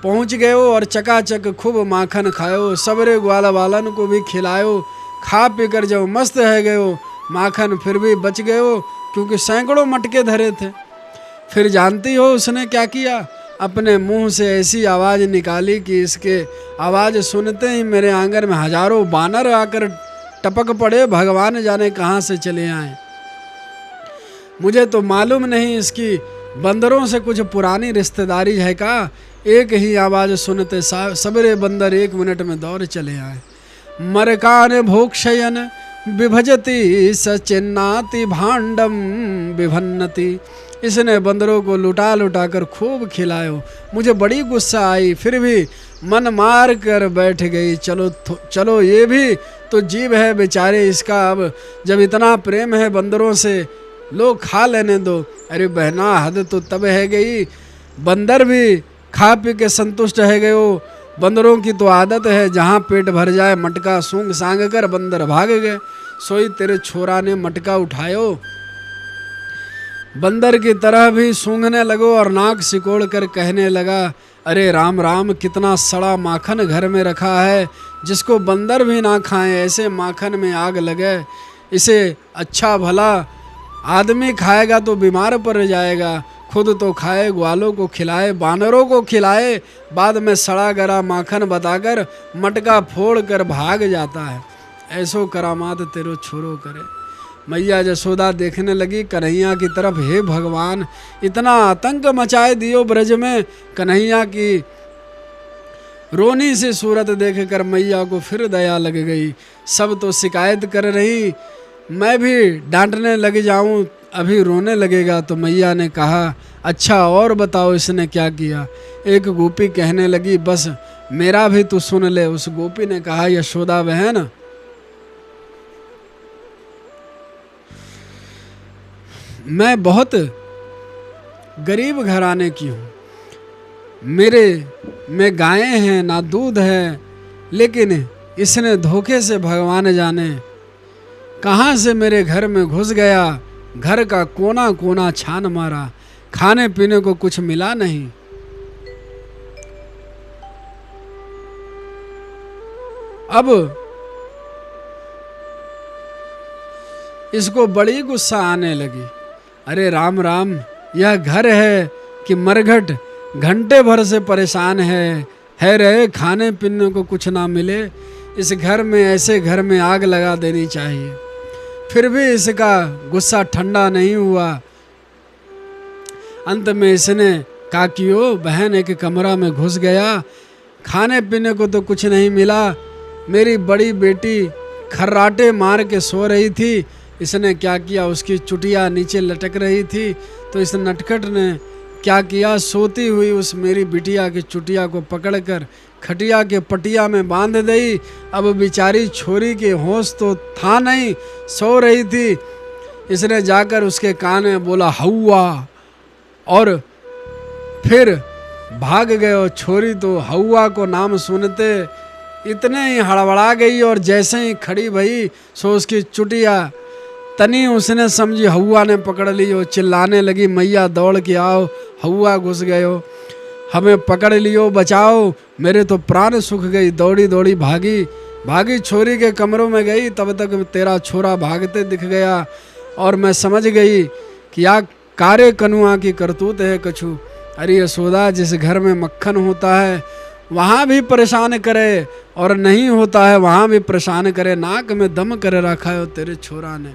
पहुंच गयो और चकाचक खूब माखन खायो, सवेरे ग्वाला वालन को भी खिलायो। खा पी कर जब मस्त है गयो, माखन फिर भी बच गयो क्योंकि सैकड़ों मटके धरे थे। फिर जानती हो उसने क्या किया? अपने मुंह से ऐसी आवाज़ निकाली कि इसके आवाज़ सुनते ही मेरे आंगन में हजारों बानर आकर टपक पड़े, भगवान जाने कहाँ से चले आए। मुझे तो मालूम नहीं इसकी बंदरों से कुछ पुरानी रिश्तेदारी है का। एक ही आवाज़ सुनते सबरे बंदर 1 मिनट में दौड़ चले आए। मरकान भोक्षयन विभजति सचिन्नाति भांडम विभन्नति। इसने बंदरों को लुटा लुटा कर खूब खिलायो। मुझे बड़ी गुस्सा आई, फिर भी मन मार कर बैठ गई। चलो ये भी तो जीव है बेचारे, इसका अब जब इतना प्रेम है बंदरों से, लो खा लेने दो। अरे बहना, हद तो तब है गई, बंदर भी खा पी के संतुष्ट है गयो। बंदरों की तो आदत है, जहाँ पेट भर जाए मटका सूंघ सांग कर बंदर भाग गए। सोई तेरे छोरा ने मटका उठायो, बंदर की तरह भी सूंघने लगो और नाक सिकोड़ कर कहने लगा, अरे राम राम, कितना सड़ा माखन घर में रखा है, जिसको बंदर भी ना खाएं। ऐसे माखन में आग लगे, इसे अच्छा भला आदमी खाएगा तो बीमार पड़ जाएगा, खुद तो खाए, ग्वालों को खिलाए, बानरों को खिलाए, बाद में सड़ा गरा माखन बताकर मटका फोड़ कर भाग जाता है। ऐसो करामात तेरो छोरो करे। मैया यशोदा देखने लगी कन्हैया की तरफ। हे भगवान, इतना आतंक मचाए दियो ब्रज में। कन्हैया की रोनी सी सूरत देखकर मैया को फिर दया लग गई। सब तो शिकायत कर रही, मैं भी डांटने लग जाऊं, अभी रोने लगेगा। तो मैया ने कहा, अच्छा और बताओ इसने क्या किया। एक गोपी कहने लगी, बस मेरा भी तू सुन ले। उस गोपी ने कहा, यशोदा बहन, मैं बहुत गरीब घराने की हूँ, मेरे में गायें हैं ना दूध है, लेकिन इसने धोखे से भगवान जाने कहाँ से मेरे घर में घुस गया, घर का कोना कोना छान मारा, खाने पीने को कुछ मिला नहीं। अब इसको बड़ी गुस्सा आने लगी। अरे राम राम, यह घर है कि मरघट घंटे भर से परेशान है रहे, खाने पीने को कुछ ना मिले। इस घर में, ऐसे घर में आग लगा देनी चाहिए। फिर भी इसका गुस्सा ठंडा नहीं हुआ। अंत में इसने काकियो बहन एक कमरा में घुस गया, खाने पीने को तो कुछ नहीं मिला। मेरी बड़ी बेटी खर्राटे मार के सो रही थी, इसने क्या किया, उसकी चुटिया नीचे लटक रही थी, तो इस नटखट ने क्या किया, सोती हुई उस मेरी बिटिया की चुटिया को पकड़कर खटिया के पटिया में बांध दी। अब बेचारी छोरी के होश तो था नहीं, सो रही थी। इसने जाकर उसके कान में बोला हौवा, और फिर भाग गए। और छोरी तो हौवा को नाम सुनते इतने ही हड़बड़ा गई, और जैसे ही खड़ी भई सो उसकी चुटिया तनी उसने समझी हौवा ने पकड़ ली। और चिल्लाने लगी, मैया दौड़ के आओ, हौवा घुस गए हो, हमें पकड़ लियो, बचाओ, मेरे तो प्राण सूख गई। दौड़ी दौड़ी भागी छोरी के कमरों में गई, तब तक तेरा छोरा भागते दिख गया। और मैं समझ गई कि या कारे कनुआ की करतूत है कछु। अरे यशोदा, जिस घर में मक्खन होता है वहाँ भी परेशान करे, और नहीं होता है वहाँ भी परेशान करे। नाक में दम कर रखा है तेरे छोरा ने।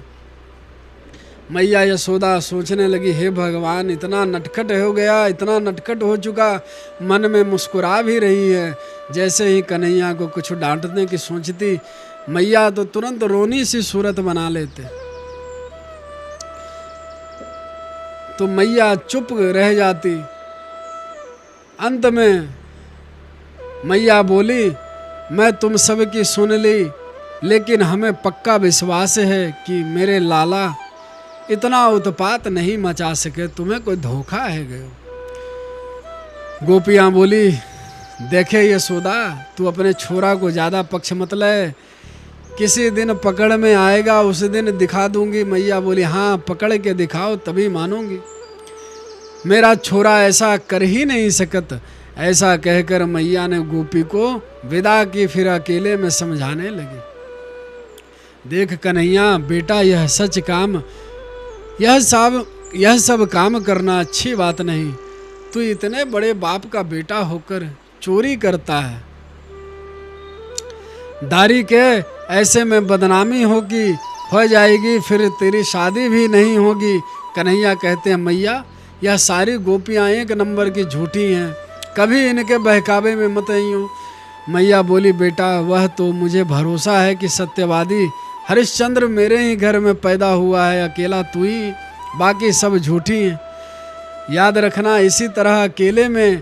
मैया यशोदा सोचने लगी, हे भगवान, इतना नटखट हो गया, इतना नटखट हो चुका, मन में मुस्कुरा भी रही है। जैसे ही कन्हैया को कुछ डांटने की सोचती, मैया तो तुरंत रोनी सी सूरत बना लेते। तो मैया चुप रह जाती। अंत में मैया बोली, मैं तुम सब की सुन ली, लेकिन हमें पक्का विश्वास है कि मेरे लाला इतना उत्पात नहीं मचा सके, तुम्हें कोई धोखा है गयो। गोपियां बोली, देखे यशोदा, तू अपने छोरा को ज़्यादा पक्ष मत ले, किसी दिन पकड़ में आएगा, उस दिन दिखा दूंगी। मैया बोली, हाँ पकड़ के दिखाओ तभी मानूंगी, मेरा छोरा ऐसा कर ही नहीं सकत। ऐसा कहकर मैया ने गोपी को विदा की, फिर अकेले में समझाने लगी, देख कन्हैया बेटा, यह सच काम, यह सब काम करना अच्छी बात नहीं। तू इतने बड़े बाप का बेटा होकर चोरी करता है, दारी के, ऐसे में बदनामी होगी, हो जाएगी, फिर तेरी शादी भी नहीं होगी। कन्हैया कहते हैं, मैया यह सारी गोपियां एक नंबर की झूठी हैं, कभी इनके बहकावे में मत आई हो। मैया बोली, बेटा वह तो मुझे भरोसा है कि सत्यवादी हरिश्चंद्र मेरे ही घर में पैदा हुआ है, अकेला तू ही, बाकी सब झूठी हैं। याद रखना, इसी तरह अकेले में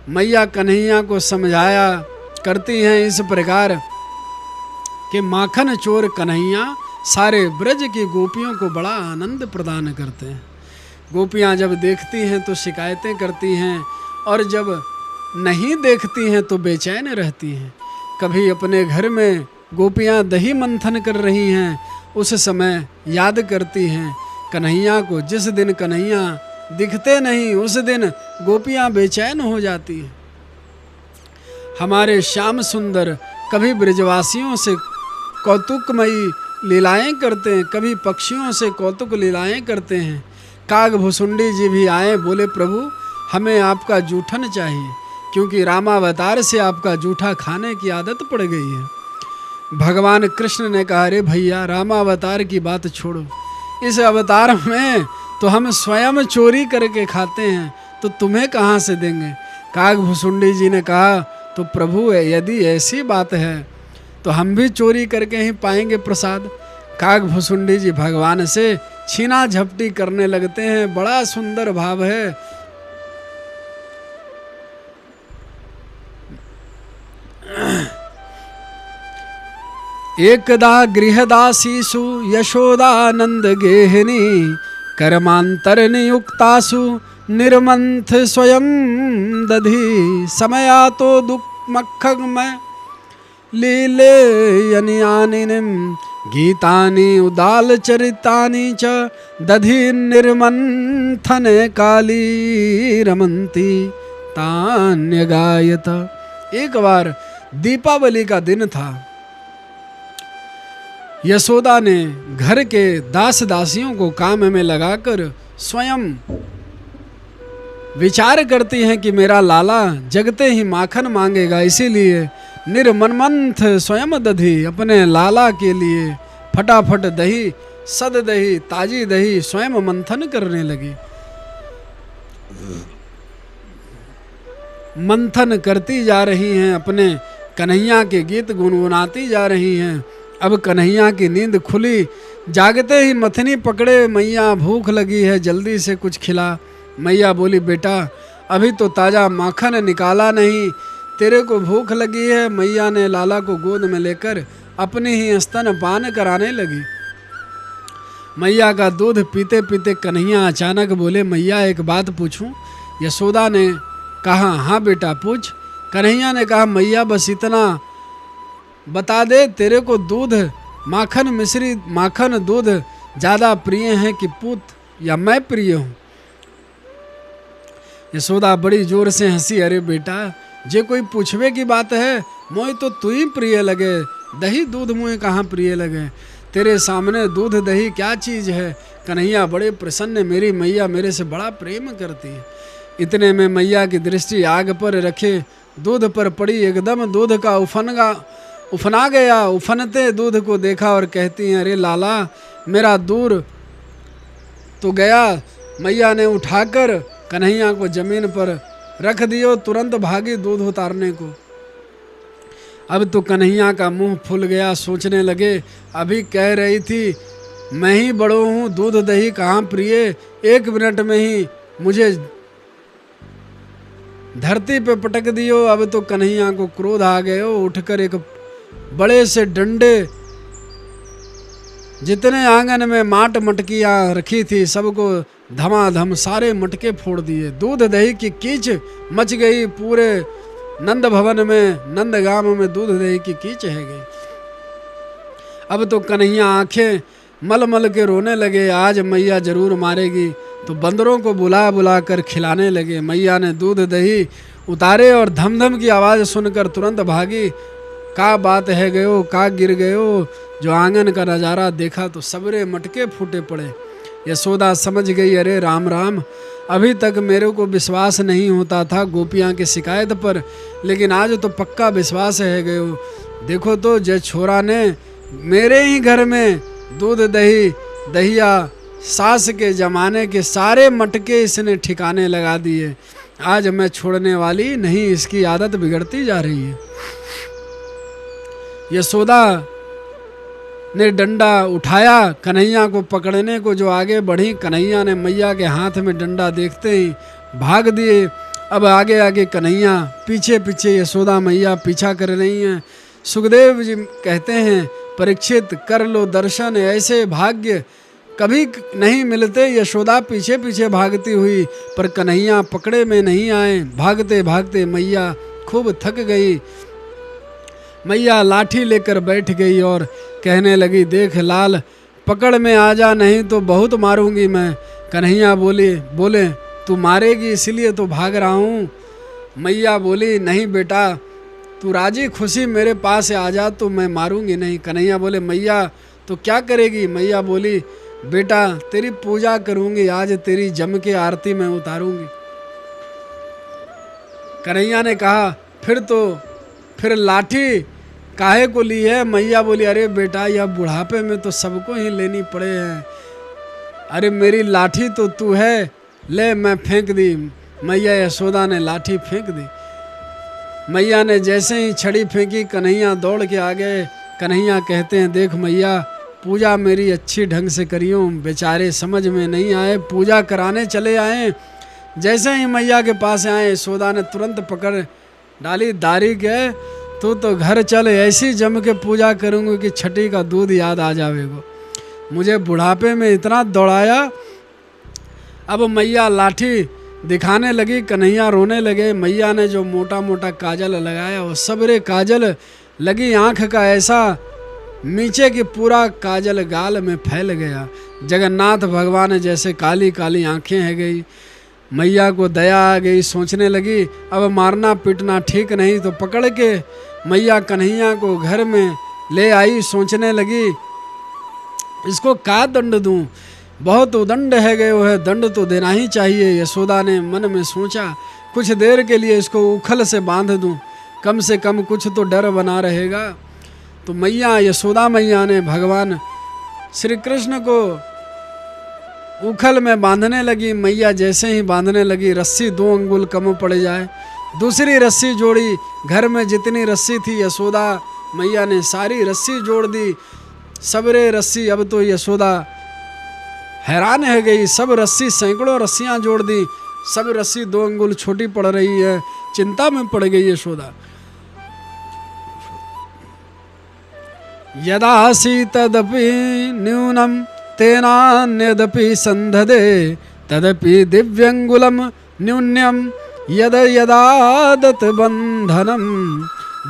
मैया कन्हैया को समझाया करती हैं इस प्रकार कि माखन चोर कन्हैया सारे ब्रज की गोपियों को बड़ा आनंद प्रदान करते हैं। गोपियाँ जब देखती हैं तो शिकायतें करती हैं, और जब नहीं देखती हैं तो बेचैन रहती हैं। कभी अपने घर में गोपियाँ दही मंथन कर रही हैं, उस समय याद करती हैं कन्हैया को। जिस दिन कन्हैया दिखते नहीं उस दिन गोपियाँ बेचैन हो जाती हैं। हमारे श्याम सुंदर कभी ब्रजवासियों से कौतुकमयी लीलाएं करते हैं, कभी पक्षियों से कौतुक लीलाएं करते हैं। काग भुसुंडी जी भी आए, बोले प्रभु हमें आपका जूठन चाहिए, क्योंकि रामावतार से आपका जूठा खाने की आदत पड़ गई है। भगवान कृष्ण ने कहा, अरे भैया रामावतार की बात छोड़ो, इस अवतार में तो हम स्वयं चोरी करके खाते हैं, तो तुम्हें कहाँ से देंगे। काग भुसुंडी जी ने कहा, तो प्रभु यदि ऐसी बात है तो हम भी चोरी करके ही पाएंगे प्रसाद। काग भुसुंडी जी भगवान से छीना झपटी करने लगते हैं। बड़ा सुंदर भाव है। एकदा गृहदासीषु यशोदानंद गेहिनी कर्मांतर नियुक्तासु निर्मंथ स्वयं दधी समया तो दुःखमखग में लीले यनियानिनिम गीतानि उदाल चरितानि च दधि निर्मंथन काली रमंती तान्य गायत। एक बार दीपावली का दिन था। यशोदा ने घर के दास दासियों को काम में लगाकर स्वयं विचार करती हैं कि मेरा लाला जगते ही माखन मांगेगा, इसीलिए निर्मनमंथ स्वयं दधी, अपने लाला के लिए फटाफट दही, सद दही, ताजी दही स्वयं मंथन करने लगी। मंथन करती जा रही हैं, अपने कन्हैया के गीत गुनगुनाती जा रही हैं। अब कन्हैया की नींद खुली, जागते ही मथनी पकड़े, मैया भूख लगी है, जल्दी से कुछ खिला। मैया बोली, बेटा अभी तो ताज़ा माखन निकाला नहीं, तेरे को भूख लगी है। मैया ने लाला को गोद में लेकर अपने ही स्तन पान कराने लगी। मैया का दूध पीते पीते कन्हैया अचानक बोले, मैया एक बात पूछूं। यशोदा ने कहा, हाँ बेटा पूछ। कन्हैया ने कहा, मैया बस इतना बता दे, तेरे को दूध माखन मिश्री माखन दूध ज़्यादा प्रिय है कि पूत या मैं प्रिय हूँ। यशोदा बड़ी जोर से हंसी, अरे बेटा जे कोई पूछवे की बात है, मोए तो तू ही प्रिय लगे, दही दूध मुझे कहाँ प्रिय लगे, तेरे सामने दूध दही क्या चीज़ है। कन्हैया बड़े प्रसन्न, मेरी मैया मेरे से बड़ा प्रेम करती है। इतने में मैया की दृष्टि आग पर रखे दूध पर पड़ी, एकदम दूध का उफना गया। उफनते दूध को देखा और कहती हैं, अरे लाला मेरा दूर तो गया। मैया ने उठाकर कन्हैया को जमीन पर रख दियो, तुरंत भागी दूध उतारने को। अब तो कन्हैया का मुंह फूल गया, सोचने लगे, अभी कह रही थी मैं ही बड़ो हूँ, दूध दही कहाँ प्रिय, 1 मिनट में ही मुझे धरती पे पटक दियो। अब तो कन्हैया को क्रोध आ गए, उठकर एक बड़े से डंडे, जितने आंगन में माट मटकियाँ रखी थी सबको धमाधम सारे मटके फोड़ दिए। दूध दही की कीच मच गई, पूरे नंद भवन में, नंदगाम में दूध दही की कीच है गई। अब तो कन्हैया आंखें मल मल के रोने लगे, आज मैया जरूर मारेगी। तो बंदरों को बुला बुला कर खिलाने लगे। मैया ने दूध दही उतारे और धम धम की आवाज़ सुनकर तुरंत भागी। का बात है गयो, का गिर गयो। जो आंगन का नज़ारा देखा तो सबरे मटके फूटे पड़े। यशोदा समझ गई, अरे राम राम, अभी तक मेरे को विश्वास नहीं होता था गोपियाँ की शिकायत पर, लेकिन आज तो पक्का विश्वास है गयो। देखो तो जय छोरा ने मेरे ही घर में दूध दही दहिया सास के जमाने के सारे मटके इसने ठिकाने लगा दिए। आज मैं छोड़ने वाली नहीं, इसकी आदत बिगड़ती जा रही है। यशोदा ने डंडा उठाया कन्हैया को पकड़ने को, जो आगे बढ़ी, कन्हैया ने मैया के हाथ में डंडा देखते ही भाग दिए। अब आगे आगे कन्हैया, पीछे पीछे यशोदा मैया पीछा कर रही हैं। सुखदेव जी कहते हैं, परीक्षित कर लो दर्शन, ऐसे भाग्य कभी नहीं मिलते। यशोदा पीछे पीछे भागती हुई, पर कन्हैया पकड़े में नहीं आए। भागते भागते मैया खूब थक गई। मैया लाठी लेकर बैठ गई और कहने लगी, देख लाल, पकड़ में आ जा, नहीं तो बहुत मारूंगी मैं। कन्हैया बोले तू मारेगी इसलिए तो भाग रहा हूँ। मैया बोली, नहीं बेटा, तू राजी खुशी मेरे पास आ जा तो मैं मारूंगी नहीं। कन्हैया बोले, मैया तो क्या करेगी? मैया बोली, बेटा तेरी पूजा करूंगी, आज तेरी जम के आरती में उतारूंगी। कन्हैया ने कहा, फिर लाठी काहे को ली है? मैया बोली, अरे बेटा यह बुढ़ापे में तो सबको ही लेनी पड़े हैं। अरे मेरी लाठी तो तू है, ले मैं फेंक दी। मैया यशोदा ने लाठी फेंक दी। मैया ने जैसे ही छड़ी फेंकी, कन्हैया दौड़ के आ गए। कन्हैया कहते हैं, देख मैया पूजा मेरी अच्छी ढंग से करियो, बेचारे समझ में नहीं आए, पूजा कराने चले आए। जैसे ही मैया के पास आए, यशोदा ने तुरंत पकड़ डाली, दारी के तू तो घर चल, ऐसी जम के पूजा करूँगी कि छठी का दूध याद आ जावेगो। मुझे बुढ़ापे में इतना दौड़ाया। अब मैया लाठी दिखाने लगी, कन्हैया रोने लगे। मैया ने जो मोटा मोटा काजल लगाया वो सबरे काजल लगी आँख का ऐसा नीचे की पूरा काजल गाल में फैल गया। जगन्नाथ भगवान जैसे काली काली आंखें है गई। मैया को दया आ गई, सोचने लगी अब मारना पीटना ठीक नहीं, तो पकड़ के मैया कन्हैया को घर में ले आई। सोचने लगी इसको क्या दंड दूं, बहुत उदंड है गए वो है, दंड तो देना ही चाहिए। यशोदा ने मन में सोचा, कुछ देर के लिए इसको उखल से बांध दूं, कम से कम कुछ तो डर बना रहेगा। तो मैया यशोदा मैया ने भगवान श्री कृष्ण को उखल में बांधने लगी। मैया जैसे ही बांधने लगी, रस्सी 2 अंगुल कम पड़ जाए, दूसरी रस्सी जोड़ी। घर में जितनी रस्सी थी यशोदा मैया ने सारी रस्सी जोड़ दी। सबरे रस्सी, अब तो यशोदा हैरान है गई, सब रस्सी सैकड़ों रस्सियां जोड़ दी, सब रस्सी 2 अंगुल छोटी पड़ रही है। चिंता में पड़ गई यशोदा। यदासी तदपि न्यूनम तेनान्यदपि संधदे तदपि दिव्यंगुलम न्यून्यम यद यदादत बंधनम।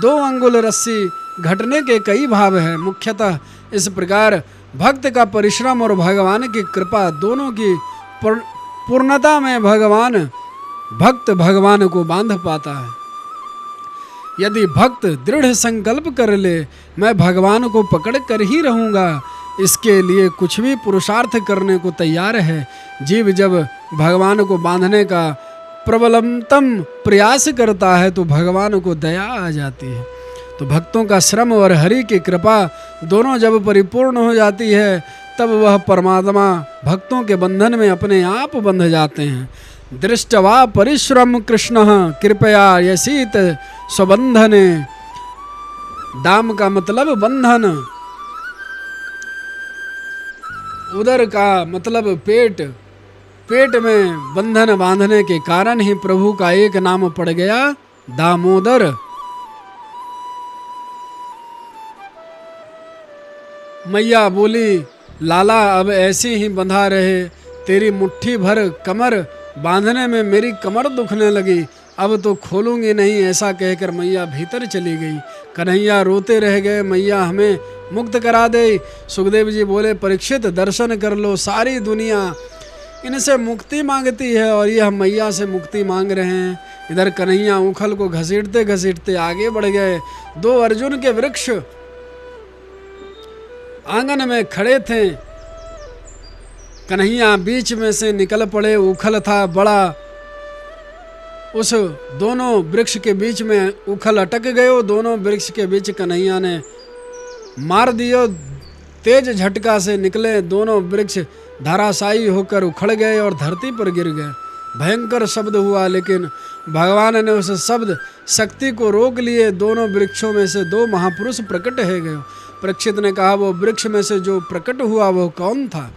2 अंगुल रस्सी घटने के कई भाव हैं। मुख्यतः इस प्रकार भक्त का परिश्रम और भगवान की कृपा दोनों की पूर्णता में भक्त भगवान को बांध पाता है। यदि भक्त दृढ़ संकल्प कर ले, मैं भगवान को पकड़ कर ही रहूँगा, इसके लिए कुछ भी पुरुषार्थ करने को तैयार है। जीव जब भगवान को बांधने का प्रबलतम प्रयास करता है तो भगवान को दया आ जाती है। तो भक्तों का श्रम और हरि की कृपा दोनों जब परिपूर्ण हो जाती है, तब वह परमात्मा भक्तों के बंधन में अपने आप बंध जाते हैं। दृष्टवा परिश्रम कृष्ण कृपया यसीत स्वबंधने। दाम का मतलब बंधन, उदर का मतलब पेट, पेट में बंधन बांधने के कारण ही प्रभु का एक नाम पड़ गया दामोदर। मैया बोली, लाला अब ऐसे ही बंधा रहे, तेरी मुट्ठी भर कमर बांधने में मेरी कमर दुखने लगी, अब तो खोलूंगी नहीं। ऐसा कहकर मैया भीतर चली गई। कन्हैया रोते रह गए, मैया हमें मुक्त करा दे। सुखदेव जी बोले, परीक्षित दर्शन कर लो, सारी दुनिया इनसे मुक्ति मांगती है और यह मैया से मुक्ति मांग रहे हैं। इधर कन्हैया उखल को घसीटते घसीटते आगे बढ़ गए। 2 अर्जुन के वृक्ष आंगन में खड़े थे, कन्हैया बीच में से निकल पड़े। उखल था बड़ा, उस दोनों वृक्ष के बीच में उखल अटक गए। दोनों वृक्ष के बीच कन्हैया ने मार दियो, तेज झटका से निकले दोनों वृक्ष धराशायी होकर उखड़ गए और धरती पर गिर गए। भयंकर शब्द हुआ, लेकिन भगवान ने उस शब्द शक्ति को रोक लिए। दोनों वृक्षों में से 2 महापुरुष प्रकट है गए। परीक्षित ने कहा, वो वृक्ष में से जो प्रकट हुआ वो कौन था?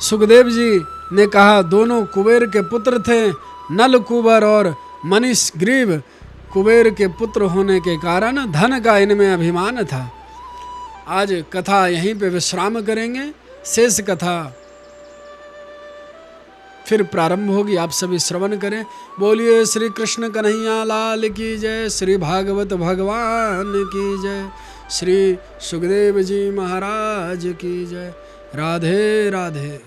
सुखदेव जी ने कहा, दोनों कुबेर के पुत्र थे, नल कुबर और मनीष ग्रीव। कुबेर के पुत्र होने के कारण धन का इनमें अभिमान था। आज कथा यहीं पे विश्राम करेंगे, शेष कथा फिर प्रारंभ होगी। आप सभी श्रवण करें। बोलिए श्री कृष्ण कन्हैया लाल की जय, श्री भागवत भगवान की जय, श्री सुखदेव जी महाराज की जय। राधे राधे।